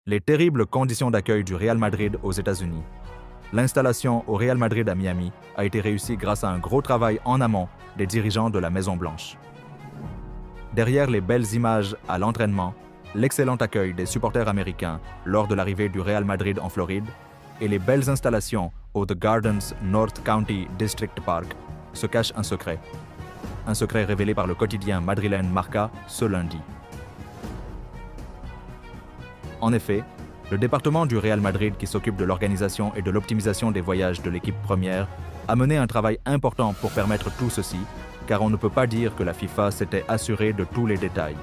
Les terribles conditions d'accueil du Real Madrid aux États-Unis. L'installation au Real Madrid à Miami a été réussie grâce à un gros travail en amont des dirigeants de la Maison-Blanche. Derrière les belles images à l'entraînement, l'excellent accueil des supporters américains lors de l'arrivée du Real Madrid en Floride et les belles installations au The Gardens North County District Park se cache un secret. Un secret révélé par le quotidien madrilène Marca ce lundi. En effet, le département du Real Madrid qui s'occupe de l'organisation et de l'optimisation des voyages de l'équipe première a mené un travail important pour permettre tout ceci, car on ne peut pas dire que la FIFA s'était assurée de tous les détails.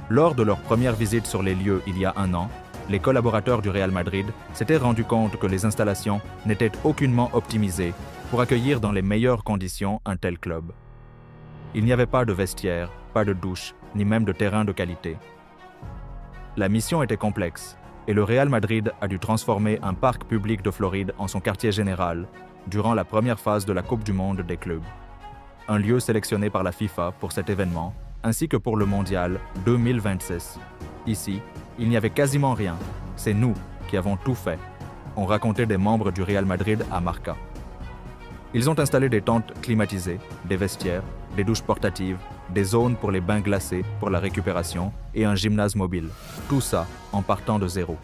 Lors de leur première visite sur les lieux il y a un an, les collaborateurs du Real Madrid s'étaient rendus compte que les installations n'étaient aucunement optimisées pour accueillir dans les meilleures conditions un tel club. Il n'y avait pas de vestiaire, pas de douche, ni même de terrain de qualité. La mission était complexe, et le Real Madrid a dû transformer un parc public de Floride en son quartier général durant la première phase de la Coupe du Monde des clubs. Un lieu sélectionné par la FIFA pour cet événement, ainsi que pour le Mondial 2026. Ici, il n'y avait quasiment rien. C'est nous qui avons tout fait, ont raconté des membres du Real Madrid à Marca. Ils ont installé des tentes climatisées, des vestiaires, des douches portatives, des zones pour les bains glacés pour la récupération et un gymnase mobile. Tout ça en partant de zéro.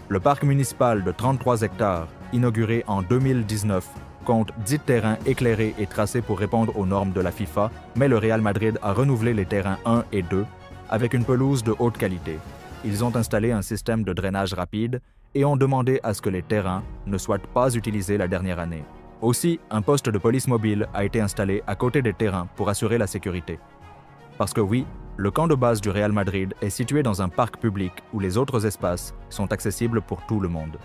Le parc municipal de 33 hectares, inauguré en 2019, compte 10 terrains éclairés et tracés pour répondre aux normes de la FIFA, mais le Real Madrid a renouvelé les terrains 1 et 2 avec une pelouse de haute qualité. Ils ont installé un système de drainage rapide et ont demandé à ce que les terrains ne soient pas utilisés la dernière année. Aussi, un poste de police mobile a été installé à côté des terrains pour assurer la sécurité. Parce que oui, le camp de base du Real Madrid est situé dans un parc public où les autres espaces sont accessibles pour tout le monde.